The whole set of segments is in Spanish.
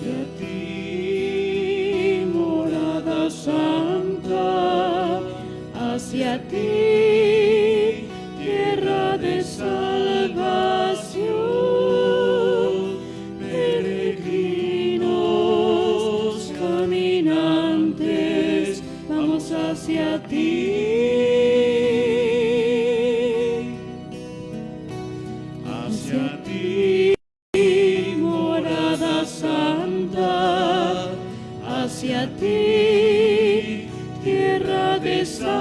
hacia ti, morada santa, hacia ti, tierra de salvación, peregrinos, caminantes, vamos hacia ti. Hacia ti, morada santa, hacia ti, tierra de salvación,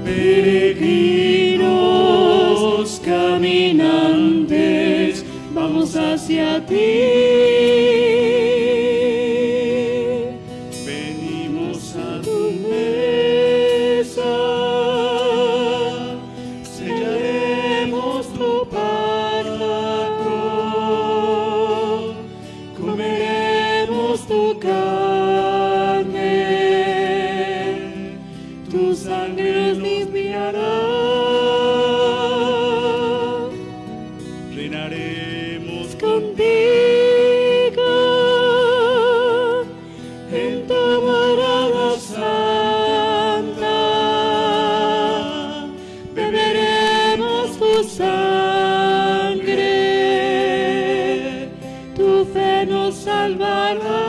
peregrinos, caminantes, vamos hacia ti. Venimos a tu mesa, sellaremos tu pacto, comeremos tu carne, tu sangre nos limpiará. Reinaremos contigo en tu morada santa, beberemos tu sangre, tu fe nos salvará.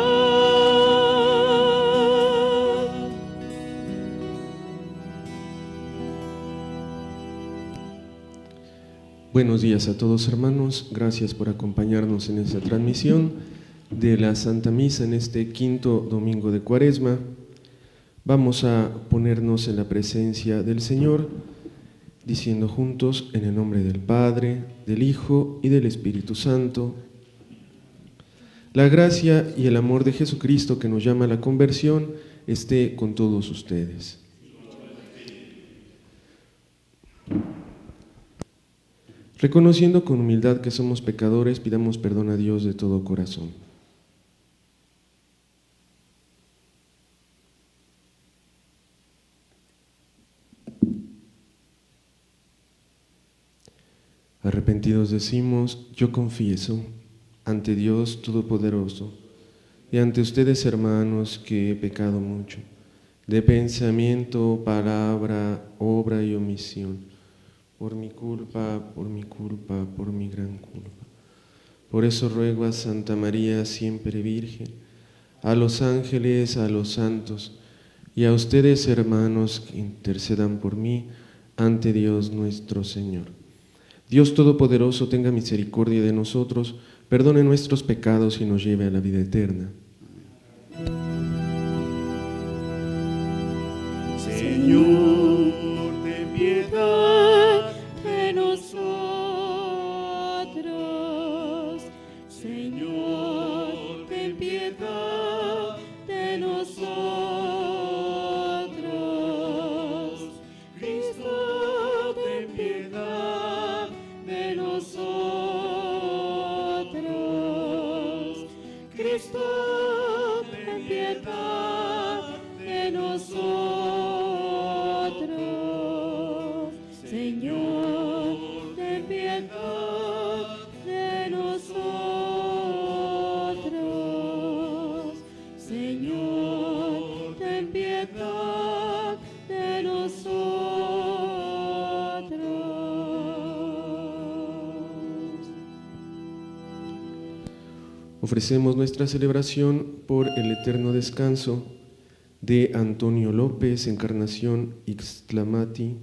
Buenos días a todos, hermanos. Gracias por acompañarnos en esta transmisión de la Santa Misa en este quinto domingo de Cuaresma. Vamos a ponernos en la presencia del Señor, diciendo juntos, en el nombre del Padre, del Hijo y del Espíritu Santo, la gracia y el amor de Jesucristo que nos llama a la conversión esté con todos ustedes. Reconociendo con humildad que somos pecadores, pidamos perdón a Dios de todo corazón. Arrepentidos decimos, yo confieso ante Dios Todopoderoso y ante ustedes, hermanos, que he pecado mucho, de pensamiento, palabra, obra y omisión. Por mi culpa, por mi gran culpa. Por eso ruego a Santa María, siempre Virgen, a los ángeles, a los santos, y a ustedes, hermanos, que intercedan por mí ante Dios nuestro Señor. Dios Todopoderoso tenga misericordia de nosotros, perdone nuestros pecados y nos lleve a la vida eterna. Señor, ten piedad de nosotros. Señor, ten piedad de nosotros. Cristo, ten piedad de nosotros. Cristo, ten piedad de nosotros. Señor, ten piedad de nosotros. Señor, ten piedad de nosotros. Ofrecemos nuestra celebración por el eterno descanso de Antonio López, Encarnación Ixtlamati,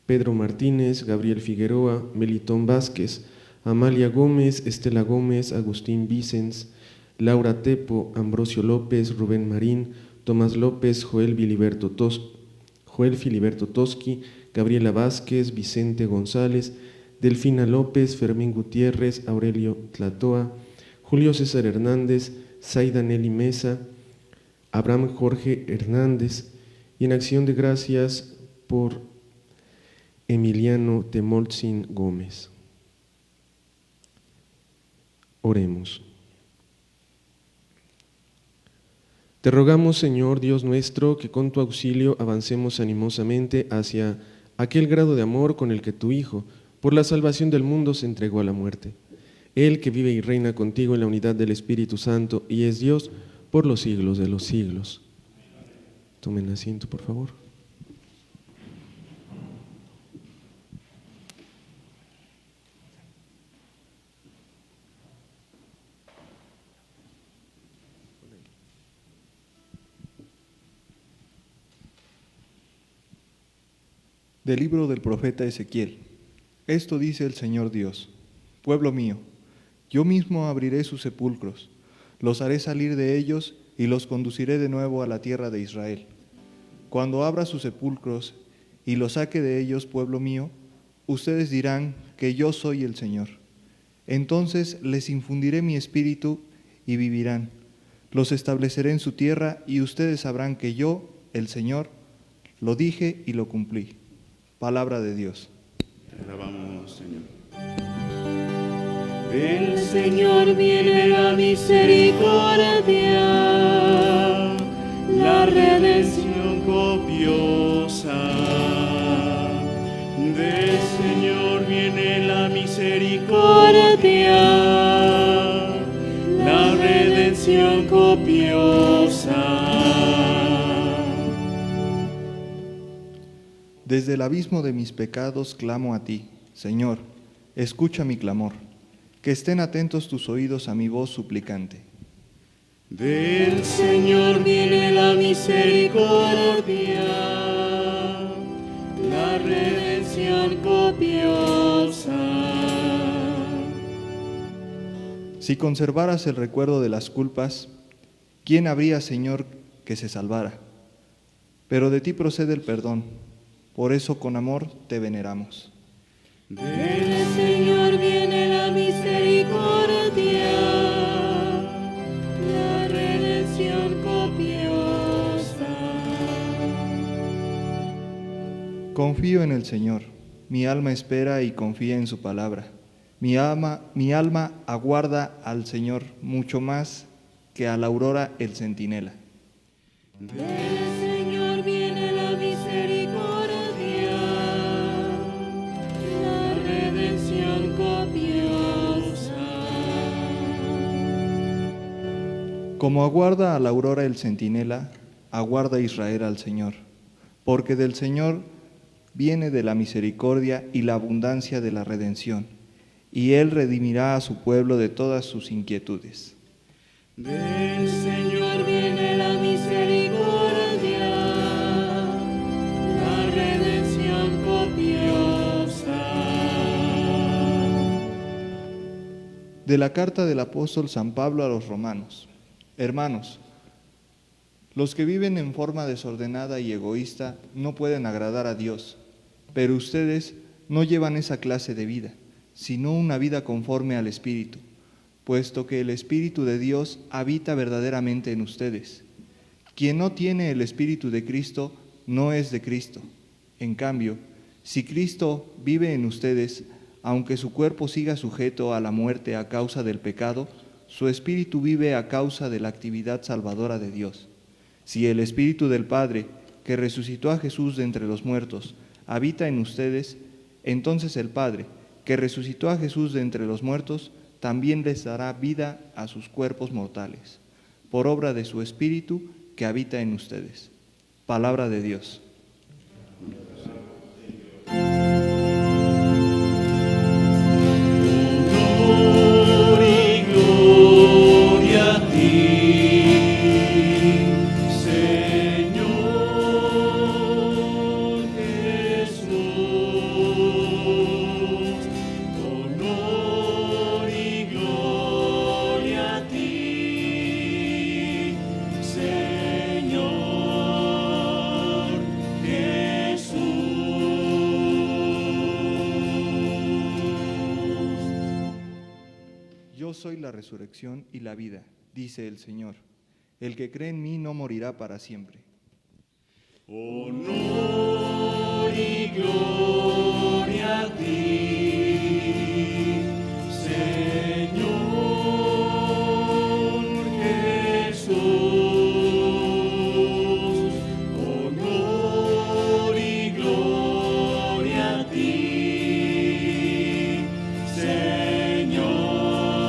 Pedro Martínez, Gabriel Figueroa, Melitón Vázquez, Amalia Gómez, Estela Gómez, Agustín Vicens, Laura Tepo, Ambrosio López, Rubén Marín, Tomás López, Joel Filiberto Toski, Gabriela Vázquez, Vicente González, Delfina López, Fermín Gutiérrez, Aurelio Tlatoa, Julio César Hernández, Zaida Nelly Mesa, Abraham Jorge Hernández, y en acción de gracias por Emiliano Temoltzin Gómez. Oremos. Te rogamos, Señor Dios nuestro, que con tu auxilio avancemos animosamente hacia aquel grado de amor con el que tu Hijo, por la salvación del mundo, se entregó a la muerte. Él que vive y reina contigo en la unidad del Espíritu Santo y es Dios por los siglos de los siglos. Tomen asiento, por favor. Del libro del profeta Ezequiel. Esto dice el Señor Dios: Pueblo mío, yo mismo abriré sus sepulcros, los haré salir de ellos y los conduciré de nuevo a la tierra de Israel. Cuando abra sus sepulcros y los saque de ellos, pueblo mío, ustedes dirán que yo soy el Señor. Entonces les infundiré mi espíritu y vivirán. Los estableceré en su tierra y ustedes sabrán que yo, el Señor, lo dije y lo cumplí. Palabra de Dios. Te alabamos, Señor. Del Señor viene la misericordia, la redención Copiosa. Del Señor viene la misericordia, la redención copiosa. Desde el abismo de mis pecados clamo a ti, Señor, escucha mi clamor, que estén atentos tus oídos a mi voz suplicante. Del Señor viene la misericordia, la redención copiosa. Si conservaras el recuerdo de las culpas, ¿quién habría, Señor, que se salvara? Pero de ti procede el perdón, por eso con amor te veneramos. Del Señor viene la misericordia, la redención copiosa. Confío en el Señor, mi alma espera y confía en su palabra. Mi alma aguarda al Señor mucho más que a la aurora el centinela. Del Señor viene la misericordia, la redención copiosa. Como aguarda a la aurora el centinela, aguarda Israel al Señor, porque del Señor viene de la misericordia y la abundancia de la redención, y Él redimirá a su pueblo de todas sus inquietudes. Del Señor Viene la misericordia, la redención copiosa. De la carta del apóstol San Pablo a los romanos. Hermanos, los que viven en forma desordenada y egoísta no pueden agradar a Dios, pero ustedes no llevan esa clase de vida, sino una vida conforme al Espíritu, puesto que el Espíritu de Dios habita verdaderamente en ustedes. Quien no tiene el Espíritu de Cristo no es de Cristo. En cambio, si Cristo vive en ustedes, aunque su cuerpo siga sujeto a la muerte a causa del pecado, su espíritu vive a causa de la actividad salvadora de Dios. Si el Espíritu del Padre, que resucitó a Jesús de entre los muertos, habita en ustedes, entonces el Padre, que resucitó a Jesús de entre los muertos, también les dará vida a sus cuerpos mortales, por obra de su Espíritu que habita en ustedes. Palabra de Dios. Honor y gloria a ti, Señor Jesús. Honor y gloria a ti, Señor Jesús. Yo soy la resurrección y la vida, dice el Señor. El que cree en mí no morirá para siempre. Honor y gloria a ti, Señor Jesús. Honor y gloria a ti, Señor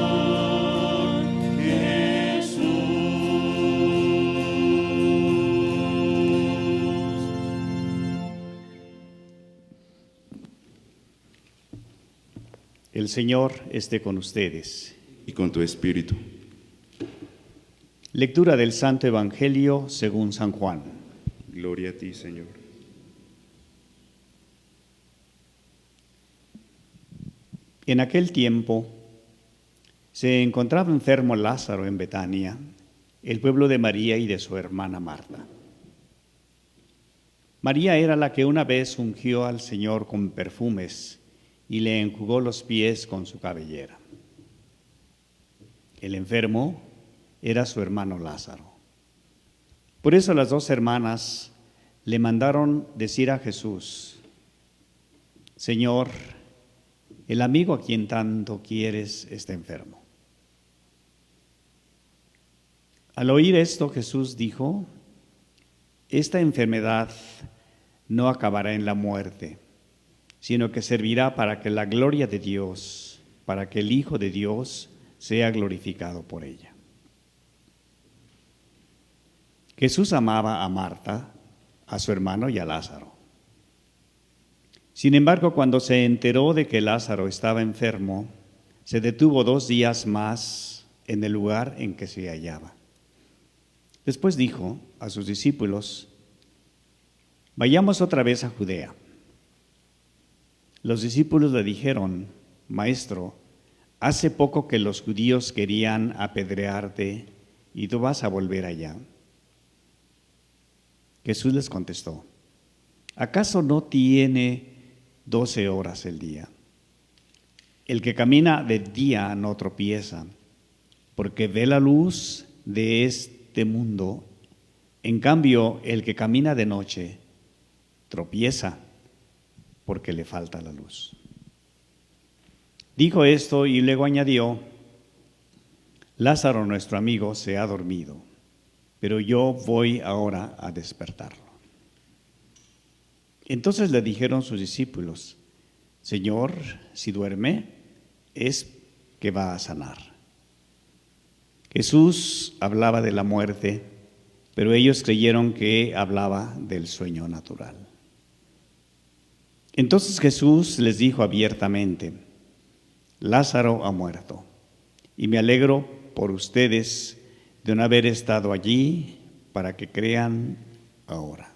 El Señor esté con ustedes. Y con tu espíritu. Lectura del Santo Evangelio según San Juan. Gloria a ti, Señor. En aquel tiempo se encontraba enfermo Lázaro en Betania, el pueblo de María y de su hermana Marta. María era la que una vez ungió al Señor con perfumes y le enjugó los pies con su cabellera. El enfermo era su hermano Lázaro. Por eso las dos hermanas le mandaron decir a Jesús: Señor, el amigo a quien tanto quieres está enfermo. Al oír esto, Jesús dijo: esta enfermedad no acabará en la muerte, sino que servirá para que la gloria de Dios, para que el Hijo de Dios sea glorificado por ella. Jesús amaba a Marta, a su hermano y a Lázaro. Sin embargo, cuando se enteró de que Lázaro estaba enfermo, se detuvo 2 días más en el lugar en que se hallaba. Después dijo a sus discípulos: vayamos otra vez a Judea. Los discípulos le dijeron: Maestro, hace poco que los judíos querían apedrearte y tú vas a volver allá. Jesús les contestó: ¿acaso no tiene 12 horas el día? El que camina de día no tropieza, porque ve la luz de este mundo. En cambio, el que camina de noche tropieza, porque le falta la luz. Dijo esto y luego añadió: Lázaro, nuestro amigo, se ha dormido, pero yo voy ahora a despertarlo. Entonces le dijeron sus discípulos: Señor, si duerme, es que va a sanar. Jesús hablaba de la muerte, pero ellos creyeron que hablaba del sueño natural. Entonces Jesús les dijo abiertamente: Lázaro ha muerto, y me alegro por ustedes de no haber estado allí para que crean ahora.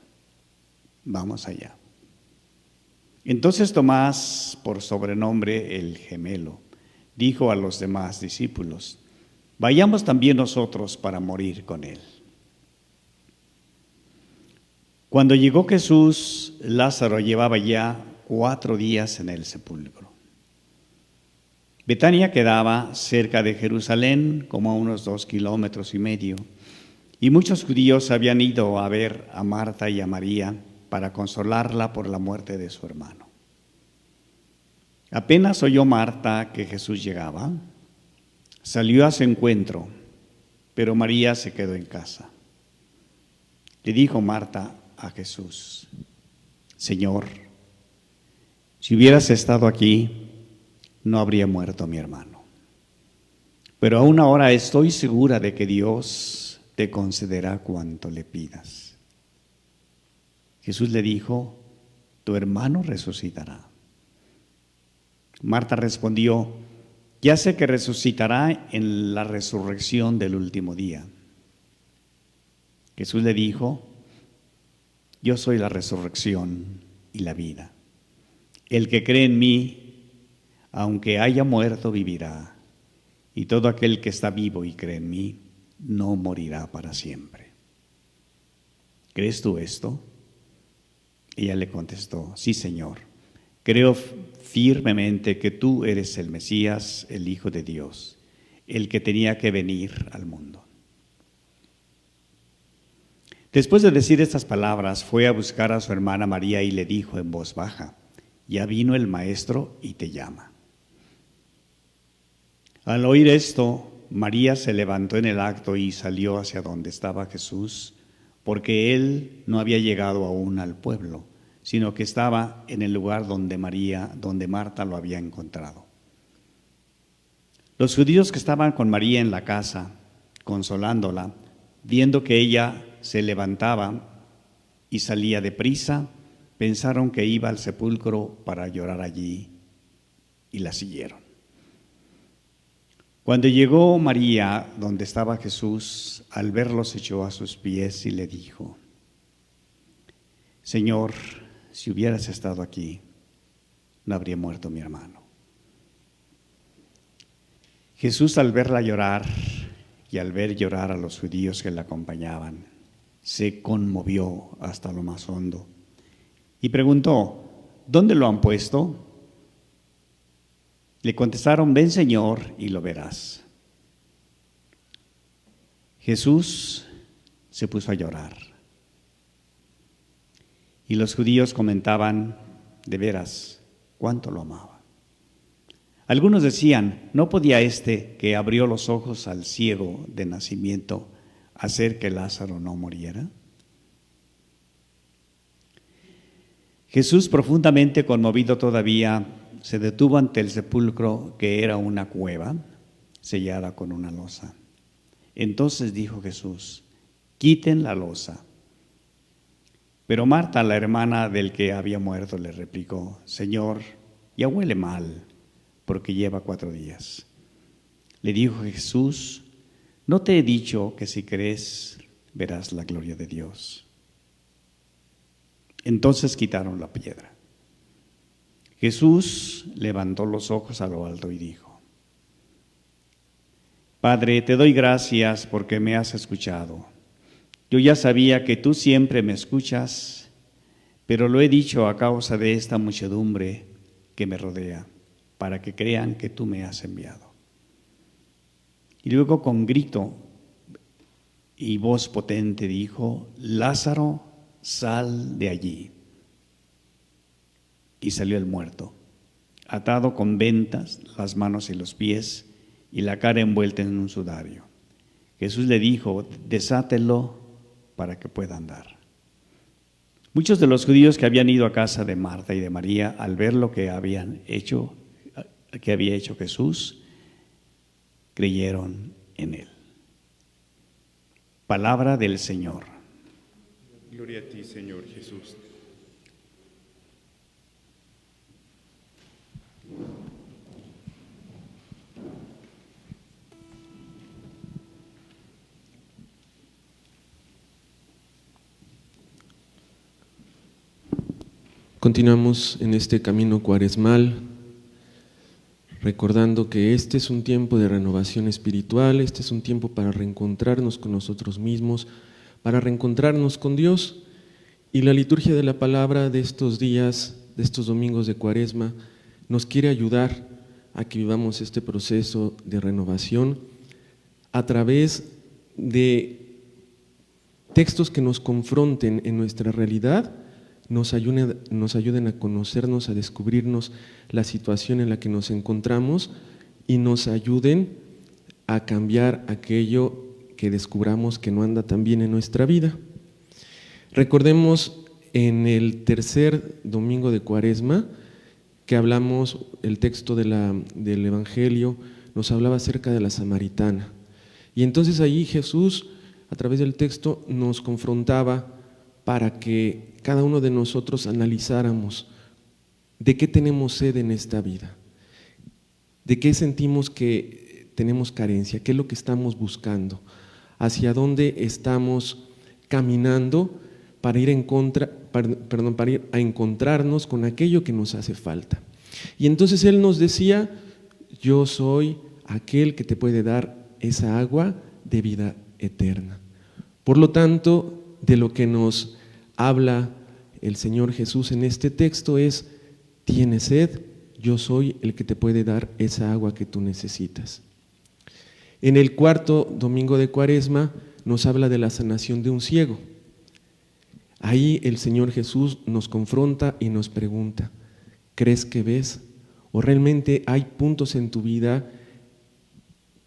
Vamos allá. Entonces Tomás, por sobrenombre el gemelo, dijo a los demás discípulos: vayamos también nosotros para morir con él. Cuando llegó Jesús, Lázaro llevaba ya 4 días en el sepulcro. Betania quedaba cerca de Jerusalén, como a unos 2,5 kilómetros, y muchos judíos habían ido a ver a Marta y a María para consolarla por la muerte de su hermano. Apenas oyó Marta que Jesús llegaba, salió a su encuentro, pero María se quedó en casa. Le dijo Marta a Jesús: Señor, si hubieras estado aquí, no habría muerto mi hermano. Pero aún ahora estoy segura de que Dios te concederá cuanto le pidas. Jesús le dijo: tu hermano resucitará. Marta respondió: ya sé que resucitará en la resurrección del último día. Jesús le dijo: yo soy la resurrección y la vida. El que cree en mí, aunque haya muerto, vivirá. Y todo aquel que está vivo y cree en mí, no morirá para siempre. ¿Crees tú esto? Ella le contestó: sí, Señor. Creo firmemente que tú eres el Mesías, el Hijo de Dios, el que tenía que venir al mundo. Después de decir estas palabras, fue a buscar a su hermana María y le dijo en voz baja: ya vino el Maestro y te llama. Al oír esto, María se levantó en el acto y salió hacia donde estaba Jesús, porque él no había llegado aún al pueblo, sino que estaba en el lugar donde Marta lo había encontrado. Los judíos que estaban con María en la casa, consolándola, viendo que ella se levantaba y salía deprisa, pensaron que iba al sepulcro para llorar allí y la siguieron. Cuando llegó María donde estaba Jesús, al verlo se echó a sus pies y le dijo: Señor, si hubieras estado aquí, no habría muerto mi hermano. Jesús, al verla llorar y al ver llorar a los judíos que la acompañaban, se conmovió hasta lo más hondo y preguntó: ¿dónde lo han puesto? Le contestaron: ven, Señor, y lo verás. Jesús se puso a llorar. Y los judíos comentaban: de veras, cuánto lo amaba. Algunos decían: ¿no podía este que abrió los ojos al ciego de nacimiento hacer que Lázaro no muriera? Jesús, profundamente conmovido todavía, se detuvo ante el sepulcro, que era una cueva sellada con una losa. Entonces dijo Jesús: quiten la losa. Pero Marta, la hermana del que había muerto, le replicó: Señor, ya huele mal, porque lleva 4 días. Le dijo Jesús: ¿no te he dicho que si crees verás la gloria de Dios? Entonces quitaron la piedra. Jesús levantó los ojos a lo alto y dijo: Padre, te doy gracias porque me has escuchado. Yo ya sabía que tú siempre me escuchas, pero lo he dicho a causa de esta muchedumbre que me rodea, para que crean que tú me has enviado. Y luego con grito y voz potente dijo: Lázaro, sal de allí. Y salió el muerto, atado con vendas las manos y los pies y la cara envuelta en un sudario. Jesús le dijo: desátelo para que pueda andar. Muchos de los judíos que habían ido a casa de Marta y de María, al ver lo que había hecho Jesús, creyeron en él. Palabra del Señor. Gloria a ti, Señor Jesús. Continuamos en este camino cuaresmal, recordando que este es un tiempo de renovación espiritual, este es un tiempo para reencontrarnos con nosotros mismos, para reencontrarnos con Dios. Y la liturgia de la palabra de estos días, de estos domingos de Cuaresma, nos quiere ayudar a que vivamos este proceso de renovación a través de textos que nos confronten en nuestra realidad, nos ayuden a conocernos, a descubrirnos la situación en la que nos encontramos y nos ayuden a cambiar aquello que descubramos que no anda tan bien en nuestra vida. Recordemos en el tercer domingo de Cuaresma que hablamos, el texto del Evangelio nos hablaba acerca de la samaritana. Y entonces ahí Jesús, a través del texto, nos confrontaba para que cada uno de nosotros analizáramos de qué tenemos sed en esta vida, de qué sentimos que tenemos carencia, qué es lo que estamos buscando, hacia dónde estamos caminando para ir a encontrarnos con aquello que nos hace falta. Y entonces Él nos decía: yo soy aquel que te puede dar esa agua de vida eterna. Por lo tanto, de lo que nos habla el Señor Jesús en este texto es: ¿tienes sed? Yo soy el que te puede dar esa agua que tú necesitas. En el cuarto domingo de Cuaresma nos habla de la sanación de un ciego. Ahí el Señor Jesús nos confronta y nos pregunta: ¿crees que ves? ¿O realmente hay puntos en tu vida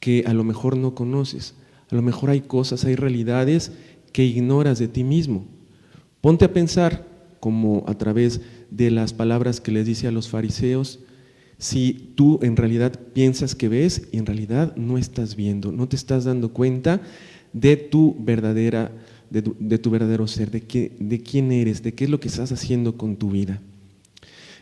que a lo mejor no conoces? A lo mejor hay cosas, hay realidades que ignoras de ti mismo. Ponte a pensar, como a través de las palabras que les dice a los fariseos, si tú en realidad piensas que ves y en realidad no estás viendo, no te estás dando cuenta de tu verdadero ser, de quién eres, de qué es lo que estás haciendo con tu vida.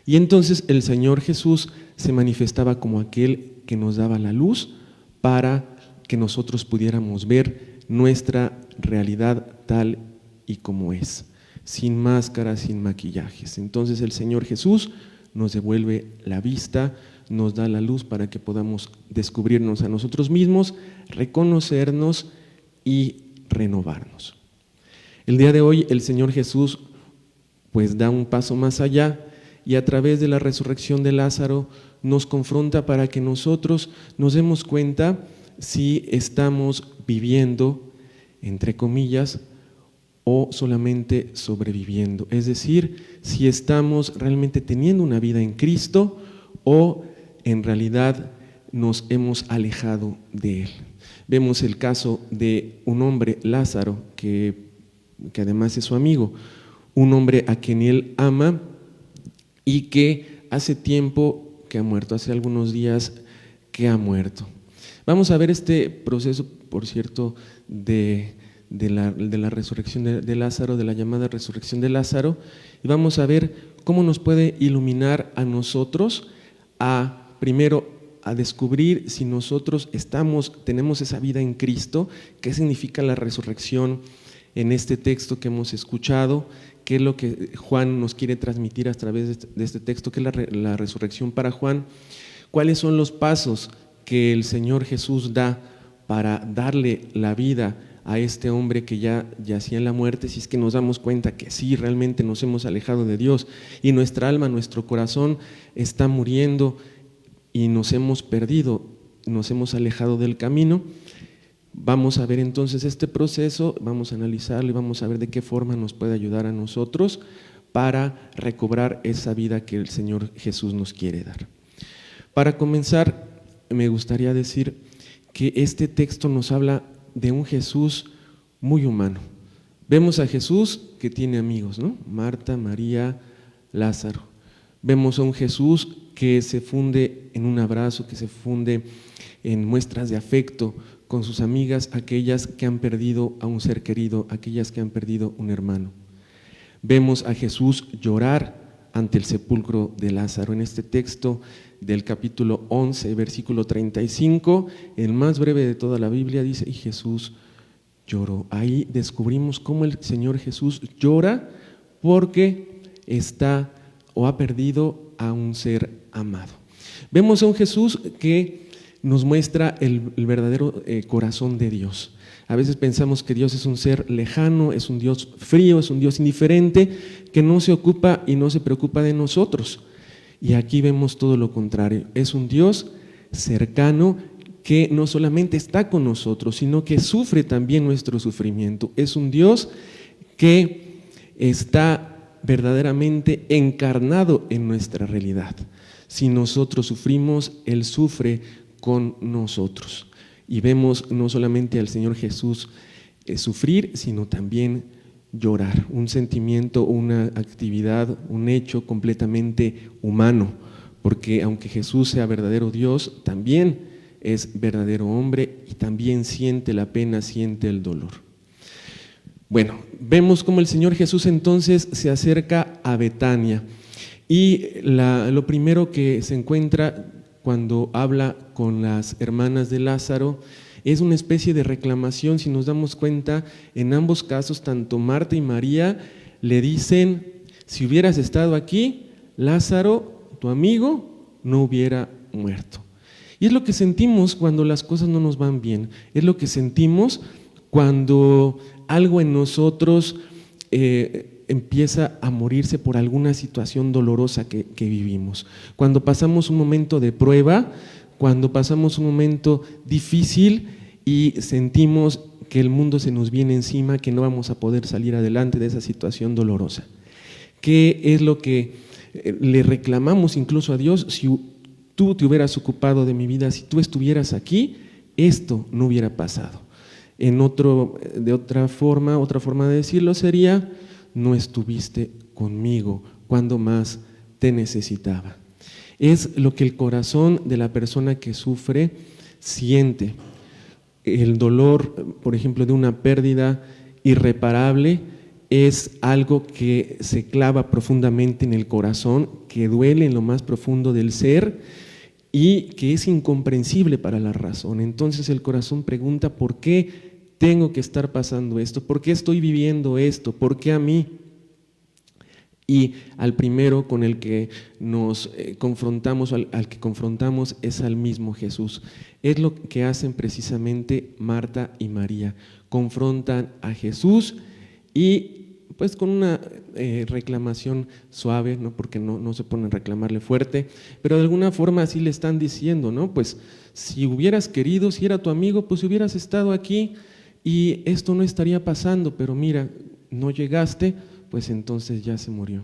Y entonces el Señor Jesús se manifestaba como aquel que nos daba la luz para que nosotros pudiéramos ver nuestra realidad tal y como es, sin máscaras, sin maquillajes. Entonces el Señor Jesús nos devuelve la vista, nos da la luz para que podamos descubrirnos a nosotros mismos, reconocernos y renovarnos. El día de hoy el Señor Jesús pues da un paso más allá y a través de la resurrección de Lázaro nos confronta para que nosotros nos demos cuenta si estamos viviendo, entre comillas, o solamente sobreviviendo. Es decir, si estamos realmente teniendo una vida en Cristo o en realidad nos hemos alejado de Él. Vemos el caso de un hombre, Lázaro, que además es su amigo, un hombre a quien él ama y que hace tiempo que ha muerto, hace algunos días que ha muerto. Vamos a ver este proceso, por cierto, de la resurrección de Lázaro, de la llamada resurrección de Lázaro, y vamos a ver cómo nos puede iluminar a nosotros primero a descubrir si nosotros tenemos esa vida en Cristo, qué significa la resurrección en este texto que hemos escuchado, qué es lo que Juan nos quiere transmitir a través de este texto, qué es la resurrección para Juan, cuáles son los pasos que el Señor Jesús da para darle la vida a este hombre que ya yacía en la muerte, si es que nos damos cuenta que sí, realmente nos hemos alejado de Dios y nuestra alma, nuestro corazón está muriendo y nos hemos perdido, nos hemos alejado del camino. Vamos a ver entonces este proceso, vamos a analizarlo y vamos a ver de qué forma nos puede ayudar a nosotros para recobrar esa vida que el Señor Jesús nos quiere dar. Para comenzar, me gustaría decir que este texto nos habla de un Jesús muy humano. Vemos a Jesús que tiene amigos, ¿no? Marta, María, Lázaro. Vemos a un Jesús que se funde en un abrazo, que se funde en muestras de afecto con sus amigas, aquellas que han perdido a un ser querido, aquellas que han perdido un hermano. Vemos a Jesús llorar ante el sepulcro de Lázaro. En este texto del capítulo 11, versículo 35, el más breve de toda la Biblia, dice, y Jesús lloró. Ahí descubrimos cómo el Señor Jesús llora porque está o ha perdido a un ser amado. Vemos a un Jesús que nos muestra el verdadero corazón de Dios. A veces pensamos que Dios es un ser lejano, es un Dios frío, es un Dios indiferente, que no se ocupa y no se preocupa de nosotros. Y aquí vemos todo lo contrario, es un Dios cercano que no solamente está con nosotros, sino que sufre también nuestro sufrimiento. Es un Dios que está verdaderamente encarnado en nuestra realidad. Si nosotros sufrimos, Él sufre con nosotros. Y vemos no solamente al Señor Jesús sufrir, sino también llorar, un sentimiento, una actividad, un hecho completamente humano, porque aunque Jesús sea verdadero Dios, también es verdadero hombre y también siente la pena, siente el dolor. Bueno, vemos cómo el Señor Jesús entonces se acerca a Betania y lo primero que se encuentra cuando habla con las hermanas de Lázaro es una especie de reclamación. Si nos damos cuenta, en ambos casos, tanto Marta y María le dicen, si hubieras estado aquí, Lázaro, tu amigo, no hubiera muerto. Y es lo que sentimos cuando las cosas no nos van bien, es lo que sentimos cuando algo en nosotros empieza a morirse por alguna situación dolorosa que vivimos. Cuando pasamos un momento de prueba, cuando pasamos un momento difícil y sentimos que el mundo se nos viene encima, que no vamos a poder salir adelante de esa situación dolorosa. ¿Qué es lo que le reclamamos incluso a Dios? Si tú te hubieras ocupado de mi vida, si tú estuvieras aquí, esto no hubiera pasado. Otra forma de decirlo sería, no estuviste conmigo cuando más te necesitaba. Es lo que el corazón de la persona que sufre siente. El dolor, por ejemplo, de una pérdida irreparable es algo que se clava profundamente en el corazón, que duele en lo más profundo del ser y que es incomprensible para la razón. Entonces el corazón pregunta: ¿por qué tengo que estar pasando esto? ¿Por qué estoy viviendo esto? ¿Por qué a mí? Y al primero con el que nos confrontamos, al que confrontamos, es al mismo Jesús. Es lo que hacen precisamente Marta y María. Confrontan a Jesús y pues con una reclamación suave, ¿no? Porque no se ponen a reclamarle fuerte, pero de alguna forma así le están diciendo, ¿no? Pues si hubieras querido, si era tu amigo, pues hubieras estado aquí y esto no estaría pasando, pero mira, no llegaste, pues entonces ya se murió.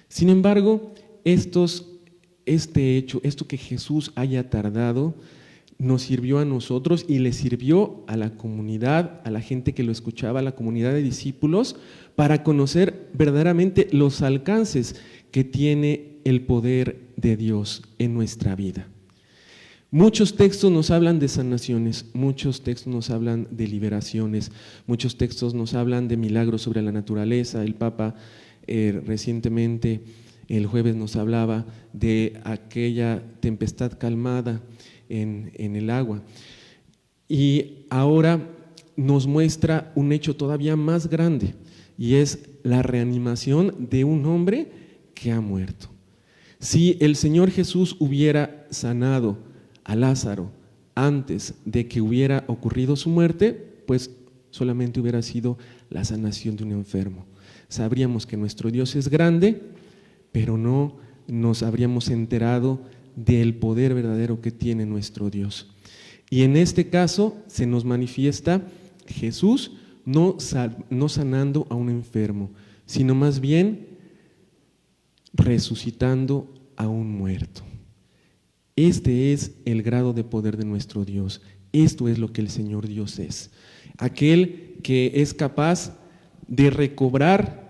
Sin embargo, este hecho, esto que Jesús haya tardado, nos sirvió a nosotros y le sirvió a la comunidad, a la gente que lo escuchaba, a la comunidad de discípulos, para conocer verdaderamente los alcances que tiene el poder de Dios en nuestra vida. Muchos textos nos hablan de sanaciones, muchos textos nos hablan de liberaciones, muchos textos nos hablan de milagros sobre la naturaleza. El Papa recientemente, el jueves, nos hablaba de aquella tempestad calmada en el agua. Y ahora nos muestra un hecho todavía más grande, y es la reanimación de un hombre que ha muerto. Si el Señor Jesús hubiera sanado a Lázaro antes de que hubiera ocurrido su muerte, pues solamente hubiera sido la sanación de un enfermo. Sabríamos que nuestro Dios es grande, pero no nos habríamos enterado del poder verdadero que tiene nuestro Dios. Y en este caso se nos manifiesta Jesús no sanando a un enfermo, sino más bien resucitando a un muerto. Este es el grado de poder de nuestro Dios. Esto es lo que el Señor Dios es. Aquel que es capaz de recobrar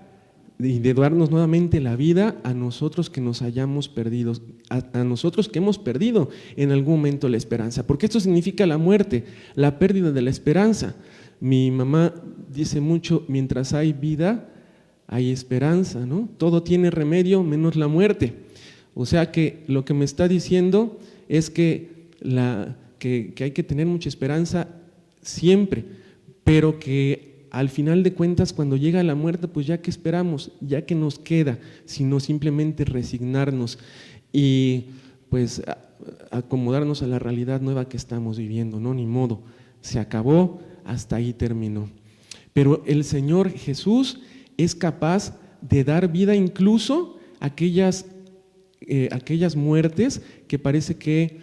y de darnos nuevamente la vida a nosotros que nos hayamos perdido, a nosotros que hemos perdido en algún momento la esperanza, porque esto significa la muerte, la pérdida de la esperanza. Mi mamá dice mucho: mientras hay vida, hay esperanza, ¿no? Todo tiene remedio menos la muerte. O sea que lo que me está diciendo es que hay que tener mucha esperanza siempre, pero que al final de cuentas, cuando llega la muerte, pues ya que esperamos, ya que nos queda, sino simplemente resignarnos y pues acomodarnos a la realidad nueva que estamos viviendo, ¿no? Ni modo, se acabó, hasta ahí terminó. Pero el Señor Jesús es capaz de dar vida incluso a aquellas muertes que parece que,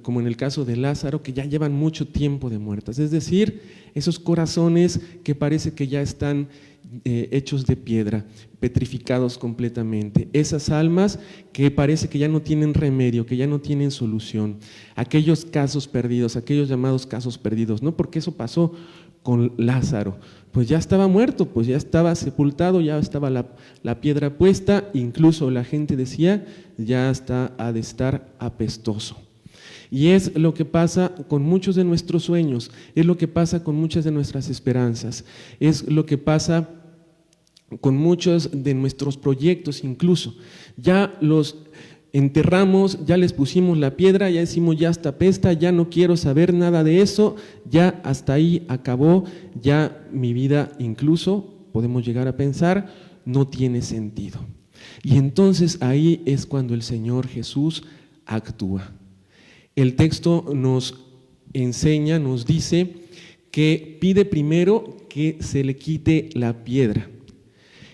como en el caso de Lázaro, que ya llevan mucho tiempo de muertas, es decir, esos corazones que parece que ya están hechos de piedra, petrificados completamente, esas almas que parece que ya no tienen remedio, que ya no tienen solución, aquellos casos perdidos, aquellos llamados casos perdidos, ¿no? Porque eso pasó con Lázaro, pues ya estaba muerto, pues ya estaba sepultado, ya estaba la piedra puesta, incluso la gente decía: ya ha de estar apestoso. Y es lo que pasa con muchos de nuestros sueños, es lo que pasa con muchas de nuestras esperanzas, es lo que pasa con muchos de nuestros proyectos incluso. Ya los enterramos, ya les pusimos la piedra, ya decimos: ya está pesta, ya no quiero saber nada de eso, ya hasta ahí acabó, ya mi vida incluso, podemos llegar a pensar, no tiene sentido. Y entonces ahí es cuando el Señor Jesús actúa. El texto nos enseña, nos dice que pide primero que se le quite la piedra.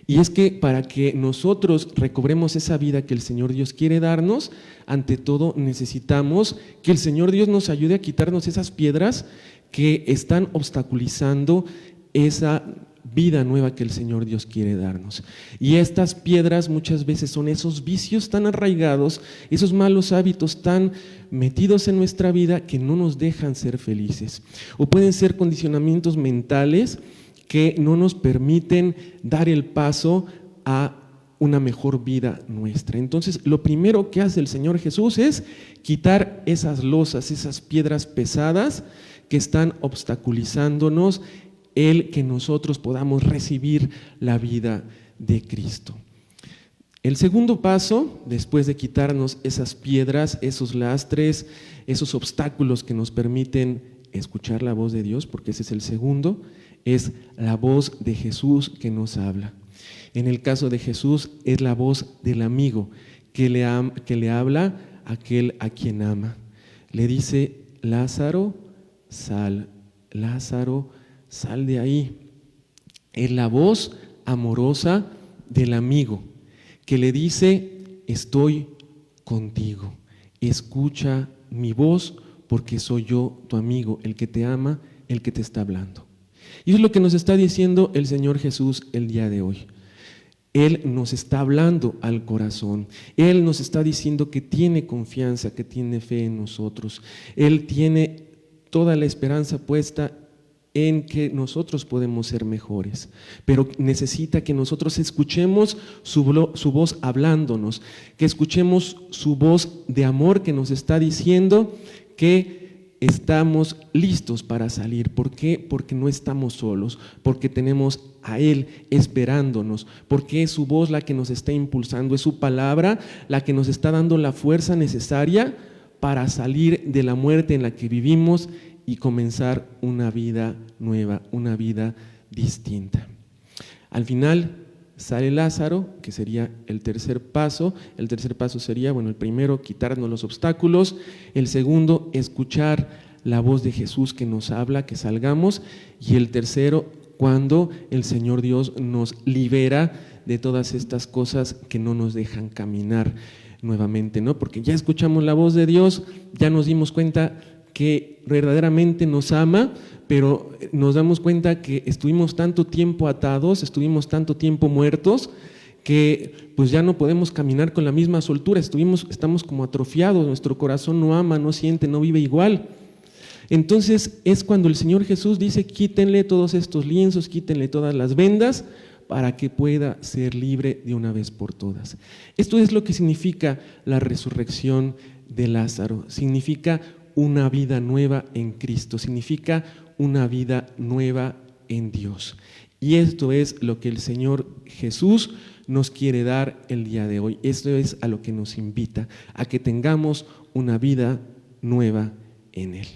Y es que para que nosotros recobremos esa vida que el Señor Dios quiere darnos, ante todo necesitamos que el Señor Dios nos ayude a quitarnos esas piedras que están obstaculizando esa vida nueva que el Señor Dios quiere darnos. Y estas piedras muchas veces son esos vicios tan arraigados, esos malos hábitos tan metidos en nuestra vida que no nos dejan ser felices. O pueden ser condicionamientos mentales que no nos permiten dar el paso a una mejor vida nuestra. Entonces, lo primero que hace el Señor Jesús es quitar esas losas, esas piedras pesadas que están obstaculizándonos el que nosotros podamos recibir la vida de Cristo. El segundo paso, después de quitarnos esas piedras, esos lastres, esos obstáculos que nos permiten escuchar la voz de Dios, porque ese es el segundo, es la voz de Jesús que nos habla. En el caso de Jesús es la voz del amigo que le habla a aquel a quien ama. Le dice: Lázaro, sal, Lázaro, sal de ahí. Es la voz amorosa del amigo que le dice: estoy contigo, escucha mi voz porque soy yo tu amigo, el que te ama, el que te está hablando. Y es lo que nos está diciendo el Señor Jesús el día de hoy. Él nos está hablando al corazón. Él nos está diciendo que tiene confianza, que tiene fe en nosotros. Él tiene toda la esperanza puesta en que nosotros podemos ser mejores, pero necesita que nosotros escuchemos su voz hablándonos, que escuchemos su voz de amor que nos está diciendo que estamos listos para salir. ¿Por qué? Porque no estamos solos, porque tenemos a Él esperándonos, porque es su voz la que nos está impulsando, es su palabra la que nos está dando la fuerza necesaria para salir de la muerte en la que vivimos y comenzar una vida nueva, una vida distinta. Al final sale Lázaro, que sería el tercer paso. El tercer paso sería, el primero, quitarnos los obstáculos. El segundo, escuchar la voz de Jesús que nos habla, que salgamos. Y el tercero, cuando el Señor Dios nos libera de todas estas cosas que no nos dejan caminar nuevamente, ¿no? Porque ya escuchamos la voz de Dios, ya nos dimos cuenta que verdaderamente nos ama, pero nos damos cuenta que estuvimos tanto tiempo atados, estuvimos tanto tiempo muertos, que pues ya no podemos caminar con la misma soltura, estamos como atrofiados, nuestro corazón no ama, no siente, no vive igual. Entonces es cuando el Señor Jesús dice: quítenle todos estos lienzos, quítenle todas las vendas, para que pueda ser libre de una vez por todas. Esto es lo que significa la resurrección de Lázaro, significa una vida nueva en Cristo, significa una vida nueva en Dios. Y esto es lo que el Señor Jesús nos quiere dar el día de hoy. Esto es a lo que nos invita, a que tengamos una vida nueva en Él.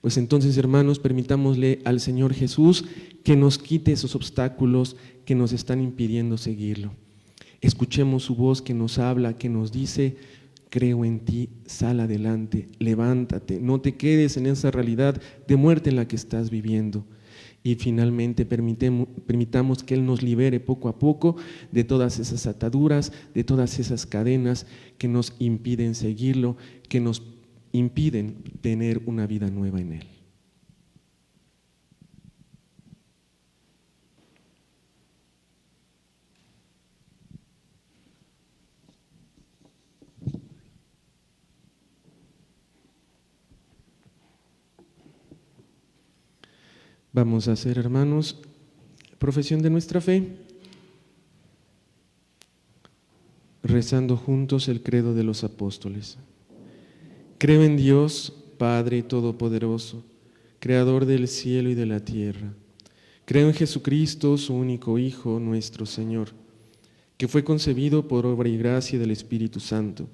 Pues entonces, hermanos, permitámosle al Señor Jesús que nos quite esos obstáculos que nos están impidiendo seguirlo. Escuchemos su voz que nos habla, que nos dice: creo en ti, sal adelante, levántate, no te quedes en esa realidad de muerte en la que estás viviendo. Y finalmente permitamos que Él nos libere poco a poco de todas esas ataduras, de todas esas cadenas que nos impiden seguirlo, que nos impiden tener una vida nueva en Él. Vamos a hacer, hermanos, profesión de nuestra fe, rezando juntos el credo de los apóstoles. Creo en Dios, Padre Todopoderoso, Creador del cielo y de la tierra. Creo en Jesucristo, su único Hijo, nuestro Señor, que fue concebido por obra y gracia del Espíritu Santo,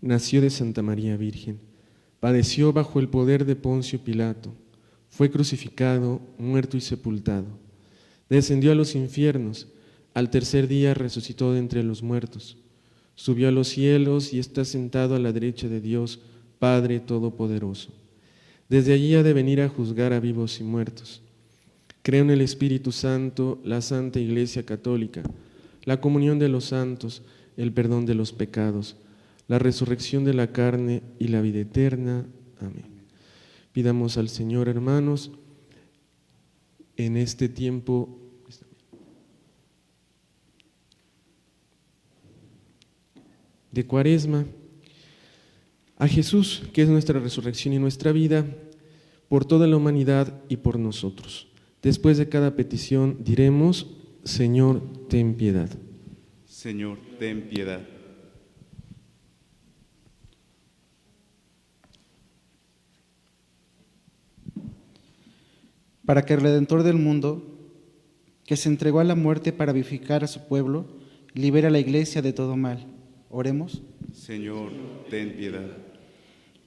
nació de Santa María Virgen, padeció bajo el poder de Poncio Pilato, fue crucificado, muerto y sepultado. Descendió a los infiernos, al tercer día resucitó de entre los muertos. Subió a los cielos y está sentado a la derecha de Dios, Padre Todopoderoso. Desde allí ha de venir a juzgar a vivos y muertos. Creo en el Espíritu Santo, la Santa Iglesia Católica, la comunión de los santos, el perdón de los pecados, la resurrección de la carne y la vida eterna. Amén. Pidamos al Señor, hermanos, en este tiempo de Cuaresma, a Jesús, que es nuestra resurrección y nuestra vida, por toda la humanidad y por nosotros. Después de cada petición diremos: Señor, ten piedad. Señor, ten piedad. Para que el Redentor del mundo, que se entregó a la muerte para vivificar a su pueblo, libera a la Iglesia de todo mal. Oremos. Señor, ten piedad.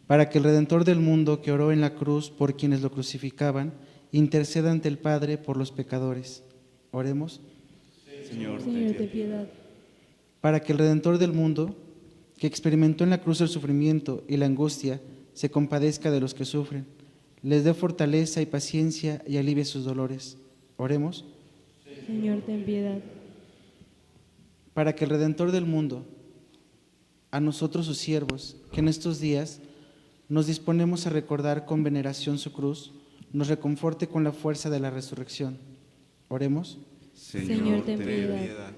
Para que el Redentor del mundo, que oró en la cruz por quienes lo crucificaban, interceda ante el Padre por los pecadores. Oremos. Señor, Señor, ten piedad. Para que el Redentor del mundo, que experimentó en la cruz el sufrimiento y la angustia, se compadezca de los que sufren, les dé fortaleza y paciencia y alivie sus dolores. Oremos. Señor, ten piedad. Para que el Redentor del mundo, a nosotros sus siervos, que en estos días nos disponemos a recordar con veneración su cruz, nos reconforte con la fuerza de la resurrección. Oremos. Señor, ten piedad.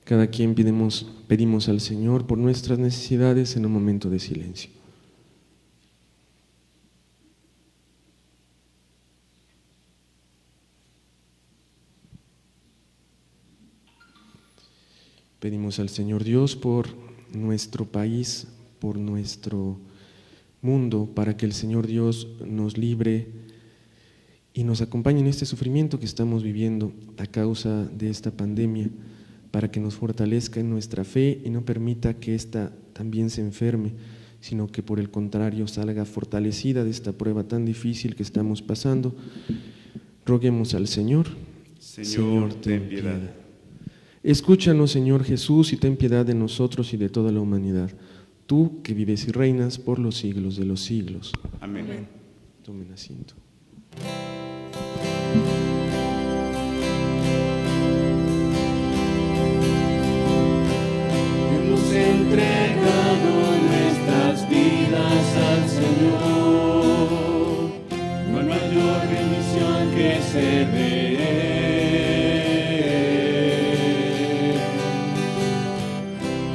Cada quien pedimos al Señor por nuestras necesidades en un momento de silencio. Pedimos al Señor Dios por nuestro país, por nuestro mundo, para que el Señor Dios nos libre y nos acompañe en este sufrimiento que estamos viviendo a causa de esta pandemia, para que nos fortalezca en nuestra fe y no permita que ésta también se enferme, sino que por el contrario salga fortalecida de esta prueba tan difícil que estamos pasando. Roguemos al Señor. Señor, ten piedad. Escúchanos, Señor Jesús, y ten piedad de nosotros y de toda la humanidad. Tú que vives y reinas por los siglos de los siglos. Amén. Tomen asiento. Hemos entregado nuestras vidas al Señor. No hay mayor bendición que ser de Él.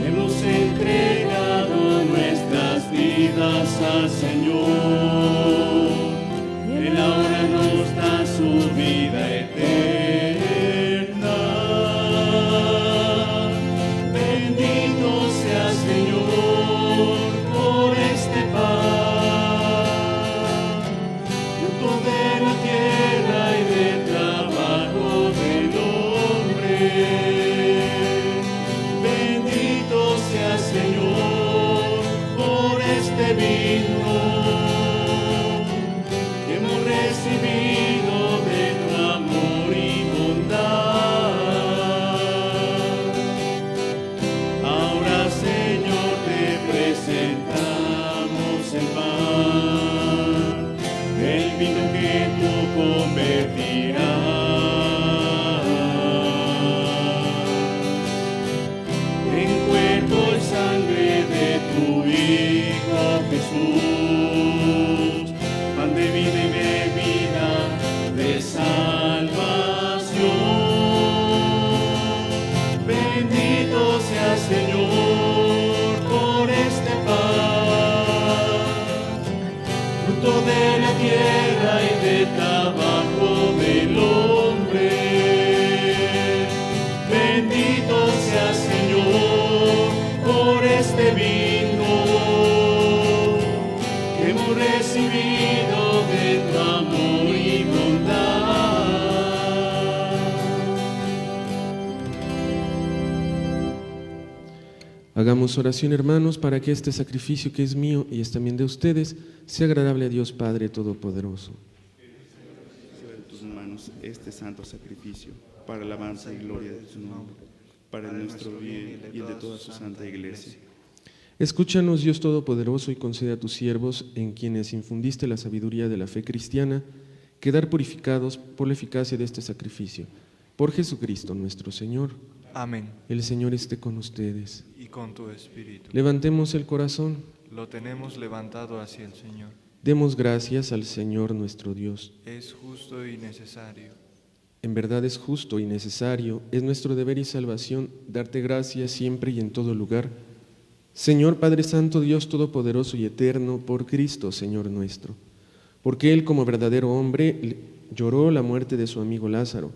Hemos entregado nuestras vidas al Señor. Él ahora nos da su vida eterna. Bendito sea Señor por este pan, fruto de la tierra y del trabajo del hombre. Bendito sea Señor por este vino que hemos recibido de tu amor y bondad. Ahora, Señor, te presentamos el pan, el vino que tú convertirás en cuerpo y sangre de tu Hijo Jesús, pan de vida y bebida de salvación. Bendito sea Señor por este pan, fruto de la tierra y del trabajo del hombre. Bendito sea Señor por este vino que hemos recibido de tu amor y bondad. Hagamos oración, hermanos, para que este sacrificio que es mío y es también de ustedes sea agradable a Dios Padre Todopoderoso. Recibe en tus manos este santo sacrificio para la alabanza y gloria de tu nombre, para nuestro bien y el de toda su santa iglesia. Escúchanos, Dios Todopoderoso, y concede a tus siervos, en quienes infundiste la sabiduría de la fe cristiana, quedar purificados por la eficacia de este sacrificio. Por Jesucristo nuestro Señor. Amén. El Señor esté con ustedes. Y con tu espíritu. Levantemos el corazón. Lo tenemos levantado hacia el Señor. Demos gracias al Señor nuestro Dios. Es justo y necesario. En verdad es justo y necesario, es nuestro deber y salvación darte gracias siempre y en todo lugar. Señor Padre Santo, Dios Todopoderoso y Eterno, por Cristo, Señor nuestro. Porque Él, como verdadero hombre, lloró la muerte de su amigo Lázaro,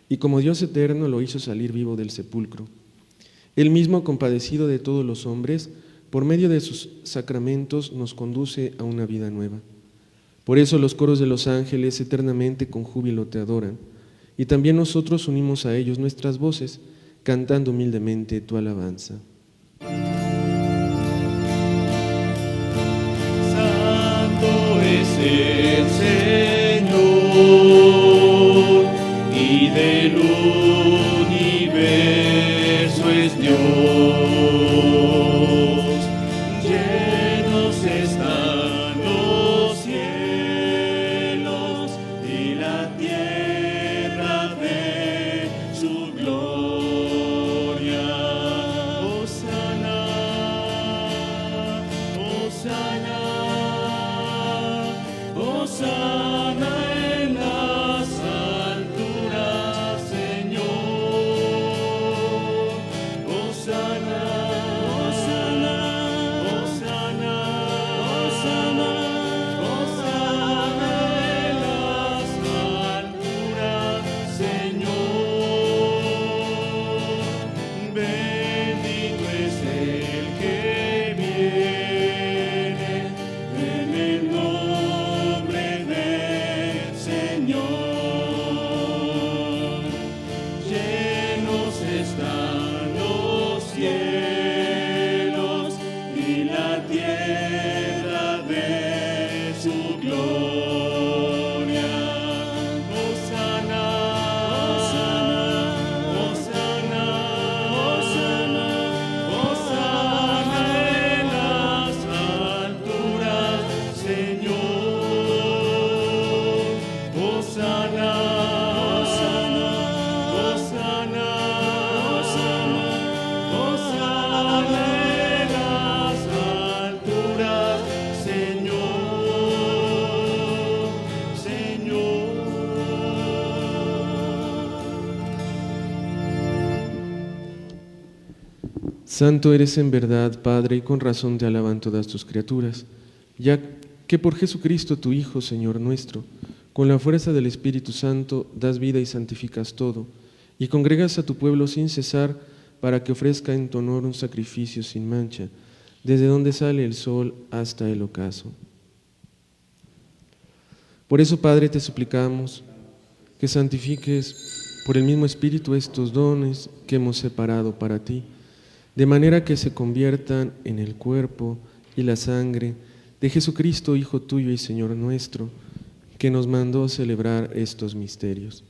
y como Dios eterno lo hizo salir vivo del sepulcro. Él mismo, compadecido de todos los hombres, por medio de sus sacramentos nos conduce a una vida nueva. Por eso los coros de los ángeles eternamente con júbilo te adoran, y también nosotros unimos a ellos nuestras voces, cantando humildemente tu alabanza. Santo es el Señor, y del universo es Dios. Llenos están los cielos y la tierra de su gloria. Hosana, Hosana, Hosana en las alturas, Señor. Hosana, Hosana, Hosana, Hosana, Hosana en las alturas, Señor. Bendito es el que viene en el nombre del Señor. Llenos están los cielos y la tierra de su gloria. Hosana, Hosana, Hosana, Hosana en las alturas, Señor. Hosana, Hosana, Hosana, Hosana, Hosana en las alturas, Señor, Señor. Santo eres en verdad, Padre, y con razón te alaban todas tus criaturas, ya que por Jesucristo tu Hijo, Señor nuestro, con la fuerza del Espíritu Santo das vida y santificas todo, y congregas a tu pueblo sin cesar para que ofrezca en tu honor un sacrificio sin mancha, desde donde sale el sol hasta el ocaso. Por eso, Padre, te suplicamos que santifiques por el mismo Espíritu estos dones que hemos separado para ti, de manera que se conviertan en el cuerpo y la sangre de Jesucristo, Hijo tuyo y Señor nuestro, que nos mandó celebrar estos misterios.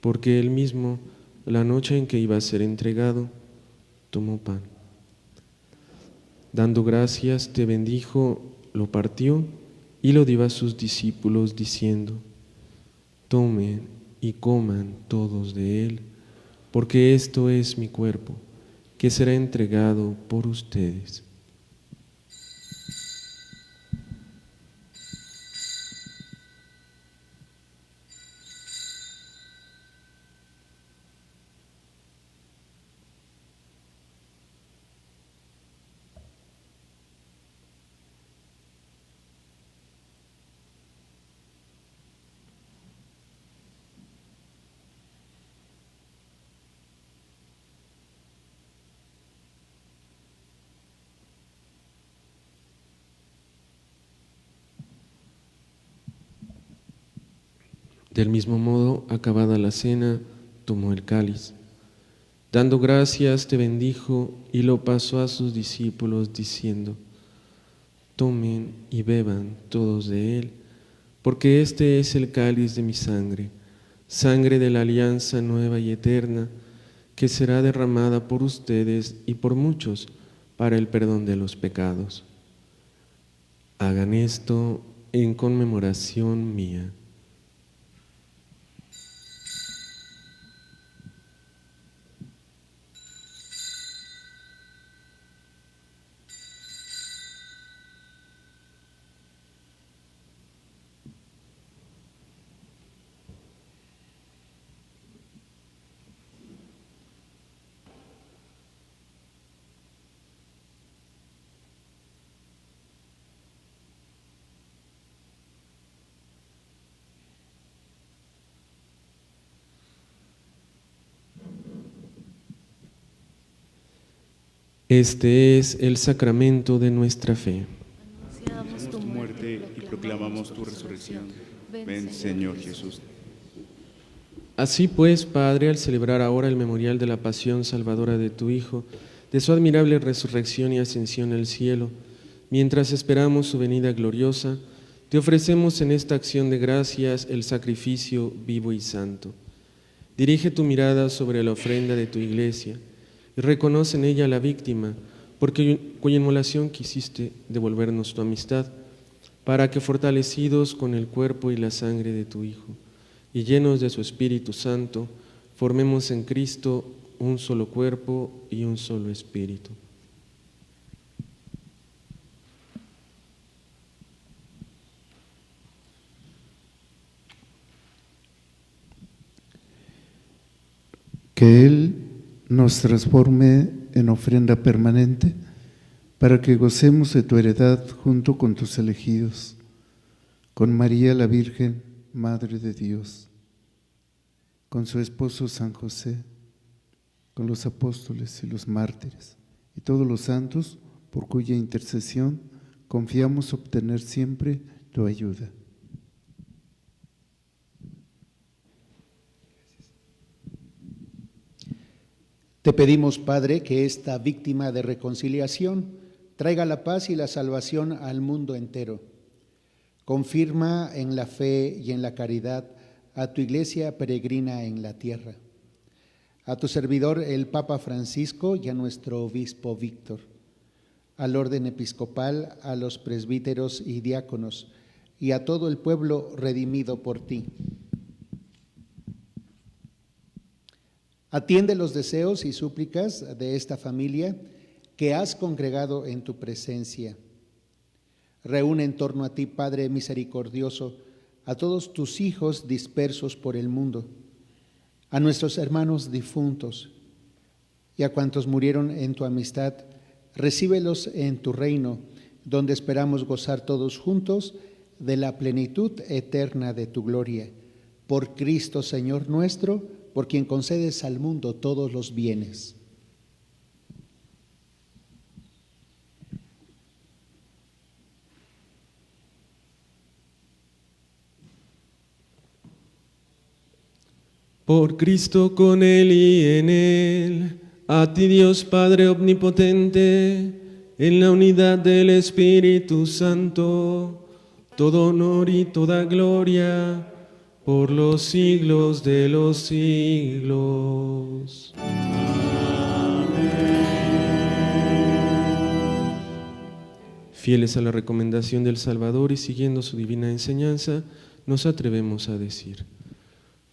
Porque Él mismo, la noche en que iba a ser entregado, tomó pan. Dando gracias, te bendijo, lo partió y lo dio a sus discípulos, diciendo: tomen y coman todos de él, porque esto es mi cuerpo, que será entregado por ustedes. Del mismo modo, acabada la cena, tomó el cáliz. Dando gracias, te bendijo y lo pasó a sus discípulos, diciendo: tomen y beban todos de él, porque este es el cáliz de mi sangre, sangre de la alianza nueva y eterna, que será derramada por ustedes y por muchos para el perdón de los pecados. Hagan esto en conmemoración mía. Este es el sacramento de nuestra fe. Anunciamos tu muerte y proclamamos tu resurrección. Ven, Señor Jesús. Así pues, Padre, al celebrar ahora el memorial de la pasión salvadora de tu Hijo, de su admirable resurrección y ascensión al cielo, mientras esperamos su venida gloriosa, te ofrecemos en esta acción de gracias el sacrificio vivo y santo. Dirige tu mirada sobre la ofrenda de tu iglesia y reconoce en ella la víctima, cuya inmolación quisiste devolvernos tu amistad, para que fortalecidos con el cuerpo y la sangre de tu Hijo, y llenos de su Espíritu Santo, formemos en Cristo un solo cuerpo y un solo espíritu. Que Él nos transforme en ofrenda permanente para que gocemos de tu heredad junto con tus elegidos, con María la Virgen, Madre de Dios, con su esposo San José, con los apóstoles y los mártires y todos los santos por cuya intercesión confiamos obtener siempre tu ayuda. Te pedimos, Padre, que esta víctima de reconciliación traiga la paz y la salvación al mundo entero. Confirma en la fe y en la caridad a tu iglesia peregrina en la tierra, a tu servidor el Papa Francisco y a nuestro obispo Víctor, al orden episcopal, a los presbíteros y diáconos y a todo el pueblo redimido por ti. Atiende los deseos y súplicas de esta familia que has congregado en tu presencia. Reúne en torno a ti, Padre misericordioso, a todos tus hijos dispersos por el mundo, a nuestros hermanos difuntos y a cuantos murieron en tu amistad. Recíbelos en tu reino, donde esperamos gozar todos juntos de la plenitud eterna de tu gloria. Por Cristo, Señor nuestro, por quien concedes al mundo todos los bienes. Por Cristo, con Él y en Él, a ti Dios Padre omnipotente, en la unidad del Espíritu Santo, todo honor y toda gloria, por los siglos de los siglos. Fieles a la recomendación del Salvador y siguiendo su divina enseñanza, nos atrevemos a decir: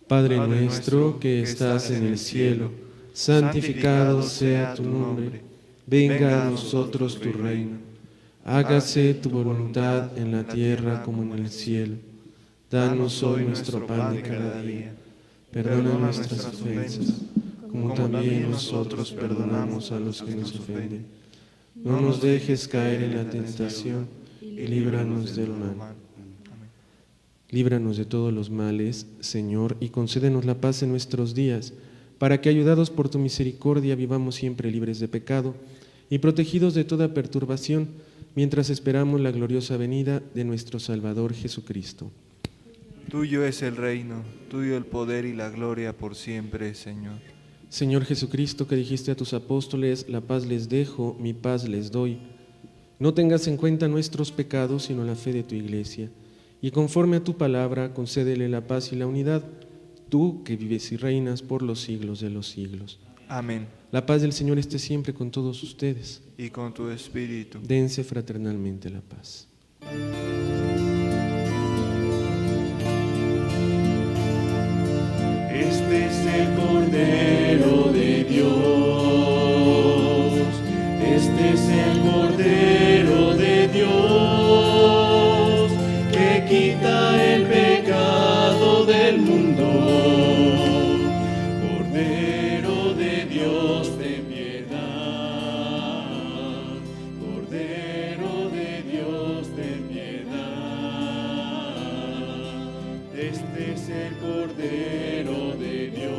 Padre nuestro que estás en el cielo, santificado sea tu nombre, venga a nosotros tu reino, hágase tu voluntad en la tierra como en el cielo. Danos hoy nuestro pan de cada día, perdona nuestras ofensas, como también nosotros perdonamos a los que nos ofenden. No nos dejes caer en la tentación y líbranos del mal. Líbranos de todos los males, Señor, y concédenos la paz en nuestros días, para que, ayudados por tu misericordia, vivamos siempre libres de pecado y protegidos de toda perturbación, mientras esperamos la gloriosa venida de nuestro Salvador Jesucristo. Tuyo es el reino, tuyo el poder y la gloria por siempre, Señor. Señor Jesucristo, que dijiste a tus apóstoles: la paz les dejo, mi paz les doy. No tengas en cuenta nuestros pecados, sino la fe de tu iglesia. Y conforme a tu palabra, concédele la paz y la unidad, tú que vives y reinas por los siglos de los siglos. Amén. La paz del Señor esté siempre con todos ustedes. Y con tu espíritu. Dense fraternalmente la paz. Este es el Cordero de Dios, este es el Cordero de Dios, que quita el pecado del mundo. Cordero de Dios, ten piedad, Cordero de Dios, ten piedad. Este es el Cordero de Dios,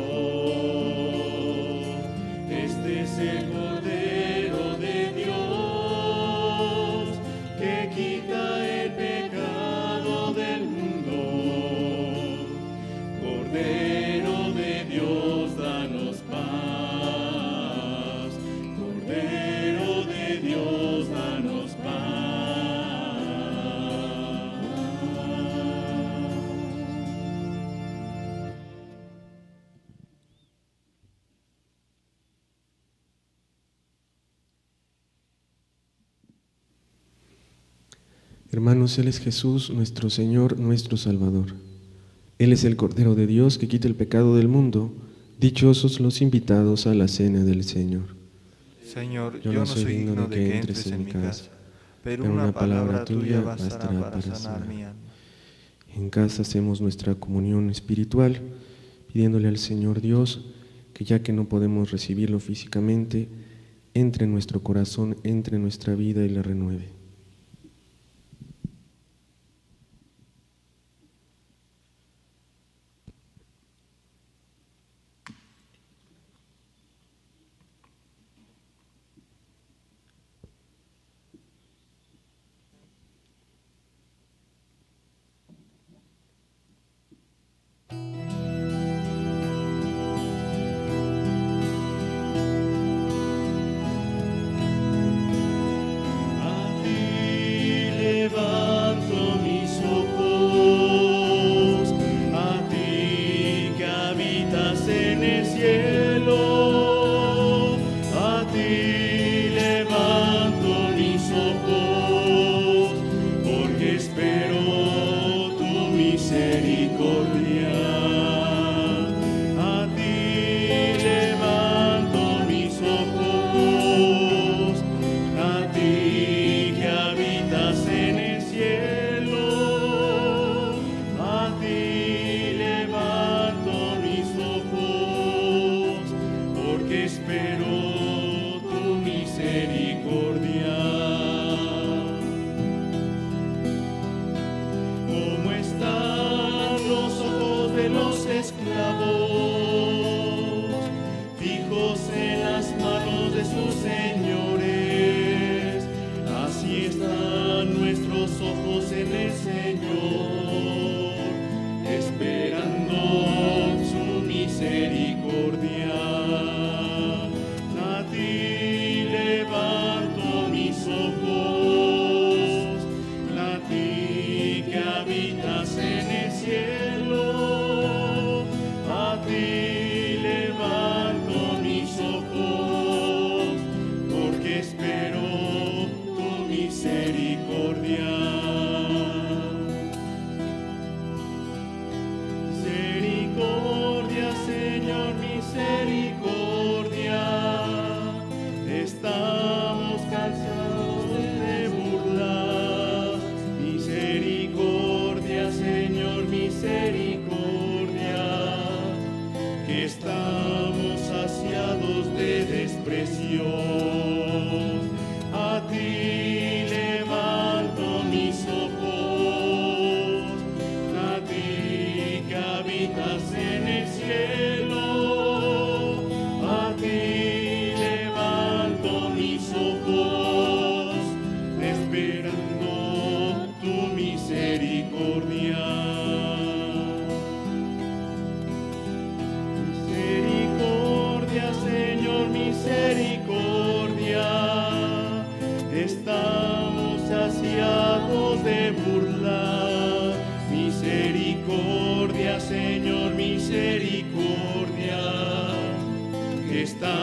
este es el Cordero de Dios, que quita el pecado del mundo. Cordero de Hermanos, Él es Jesús, nuestro Señor, nuestro Salvador. Él es el Cordero de Dios que quita el pecado del mundo. Dichosos los invitados a la cena del Señor. Señor, yo no soy digno de que entres en mi casa, pero una palabra tuya bastará para sanar mi alma. En casa hacemos nuestra comunión espiritual, pidiéndole al Señor Dios que, ya que no podemos recibirlo físicamente, entre en nuestro corazón, entre en nuestra vida y la renueve.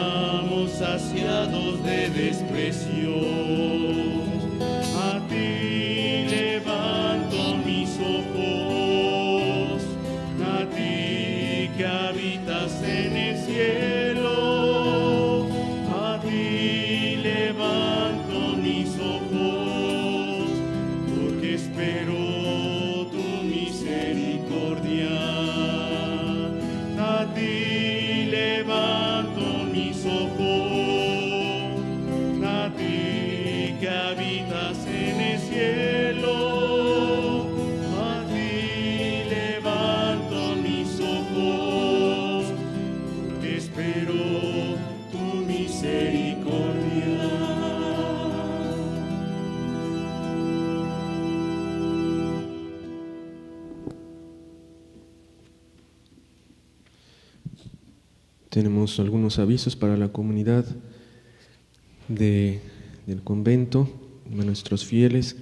Estamos saciados de desprecio. A ti levanto mis ojos, a ti que habitas en el cielo. A ti levanto mis ojos, porque espero tu misericordia. A ti levanto mis ojos, a ti que habitas en el cielo. A ti levanto mis ojos, porque espero tu misericordia. Tenemos algunos avisos para la comunidad del convento, de nuestros fieles.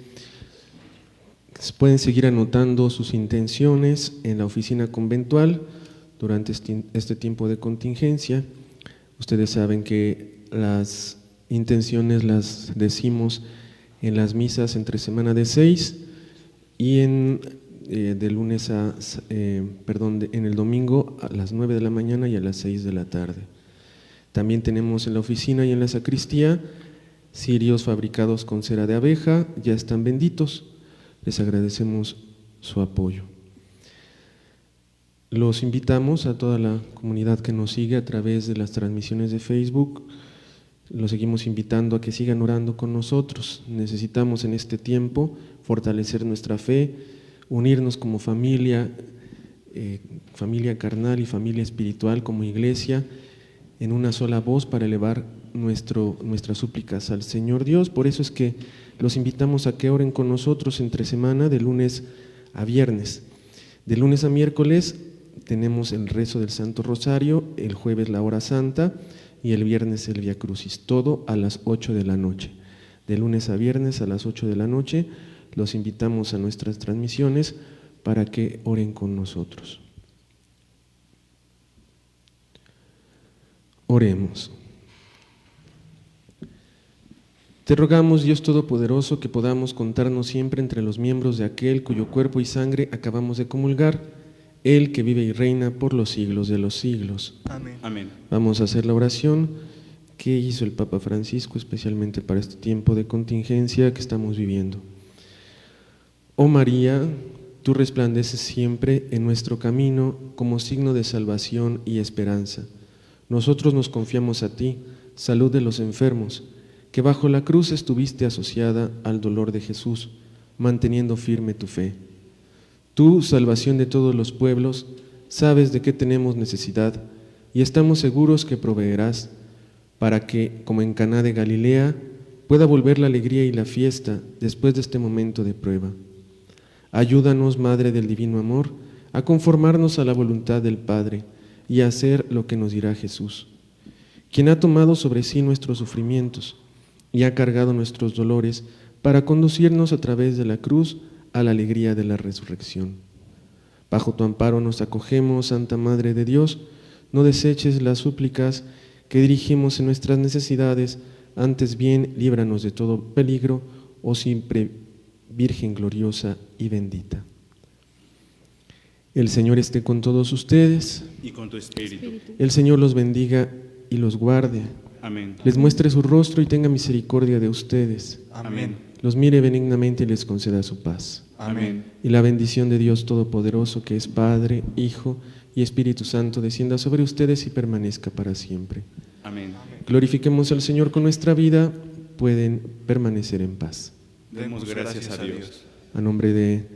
Pueden seguir anotando sus intenciones en la oficina conventual durante este tiempo de contingencia. Ustedes saben que las intenciones las decimos en las misas entre semana de 6 y en el domingo a las 9 de la mañana y a las 6 de la tarde. También tenemos en la oficina y en la sacristía cirios fabricados con cera de abeja, ya están benditos. Les agradecemos su apoyo. Los invitamos a toda la comunidad que nos sigue a través de las transmisiones de Facebook. Los seguimos invitando a que sigan orando con nosotros. Necesitamos en este tiempo fortalecer nuestra fe, unirnos como familia, familia carnal y familia espiritual como iglesia, en una sola voz para elevar nuestras súplicas al Señor Dios. Por eso es que los invitamos a que oren con nosotros entre semana de lunes a viernes. De lunes a miércoles tenemos el rezo del Santo Rosario, el jueves la hora santa y el viernes el Vía Crucis, todo a las 8 de la noche. De lunes a viernes a las 8 de la noche los invitamos a nuestras transmisiones para que oren con nosotros. Oremos. Te rogamos, Dios Todopoderoso, que podamos contarnos siempre entre los miembros de aquel cuyo cuerpo y sangre acabamos de comulgar, Él que vive y reina por los siglos de los siglos. Amén. Amén. Vamos a hacer la oración que hizo el Papa Francisco especialmente para este tiempo de contingencia que estamos viviendo. Oh María, tú resplandeces siempre en nuestro camino como signo de salvación y esperanza. Nosotros nos confiamos a ti, salud de los enfermos, que bajo la cruz estuviste asociada al dolor de Jesús, manteniendo firme tu fe. Tú, salvación de todos los pueblos, sabes de qué tenemos necesidad y estamos seguros que proveerás para que, como en Caná de Galilea, pueda volver la alegría y la fiesta después de este momento de prueba. Ayúdanos, Madre del Divino Amor, a conformarnos a la voluntad del Padre y a hacer lo que nos dirá Jesús, quien ha tomado sobre sí nuestros sufrimientos y ha cargado nuestros dolores para conducirnos a través de la cruz a la alegría de la resurrección. Bajo tu amparo nos acogemos, Santa Madre de Dios, no deseches las súplicas que dirigimos en nuestras necesidades, antes bien líbranos de todo peligro, oh siempre Virgen gloriosa y bendita. El Señor esté con todos ustedes. Y con tu espíritu. El Señor los bendiga y los guarde. Amén. Les muestre su rostro y tenga misericordia de ustedes. Amén. Los mire benignamente y les conceda su paz. Amén. Y la bendición de Dios Todopoderoso, que es Padre, Hijo y Espíritu Santo, descienda sobre ustedes y permanezca para siempre. Amén. Glorifiquemos al Señor con nuestra vida, pueden permanecer en paz. Demos gracias a Dios. A nombre de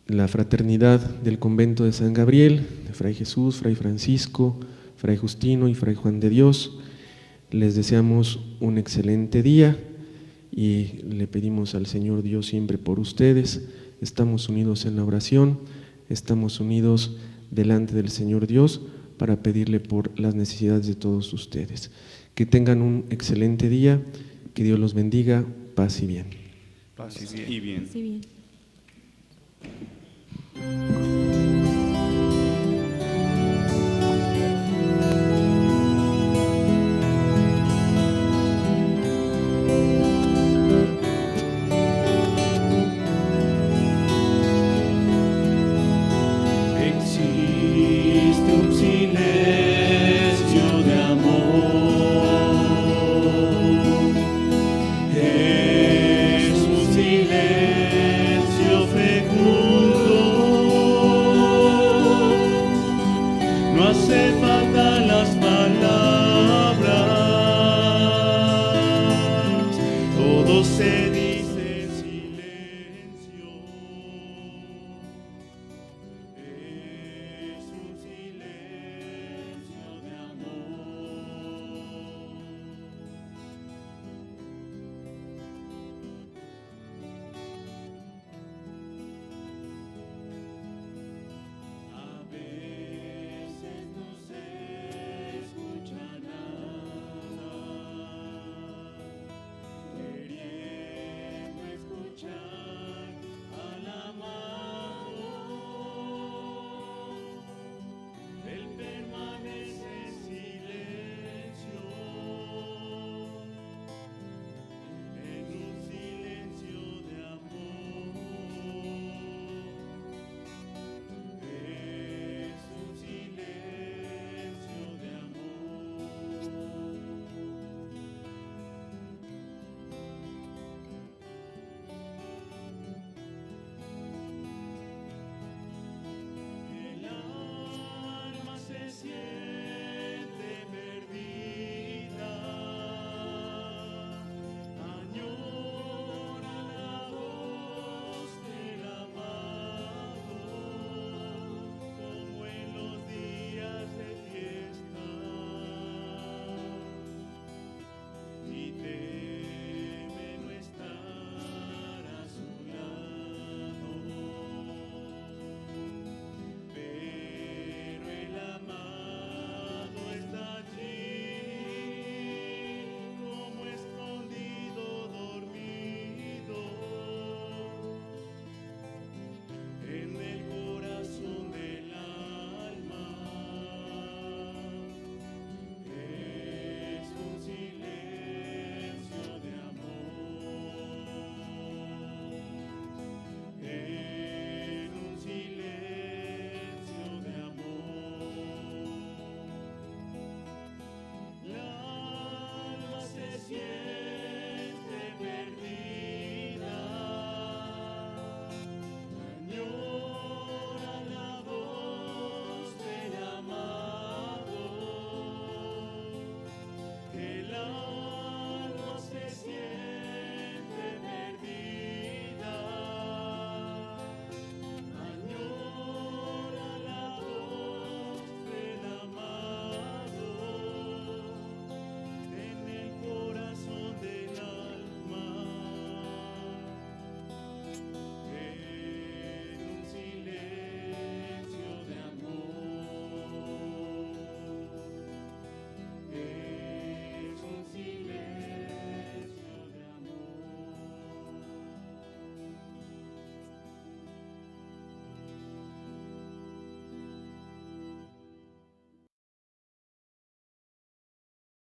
la fraternidad del convento de San Gabriel, de Fray Jesús, Fray Francisco, Fray Justino y Fray Juan de Dios, les deseamos un excelente día y le pedimos al Señor Dios siempre por ustedes. Estamos unidos en la oración, estamos unidos delante del Señor Dios para pedirle por las necesidades de todos ustedes. Que tengan un excelente día, que Dios los bendiga, paz y bien. Paz y bien. Sí, bien.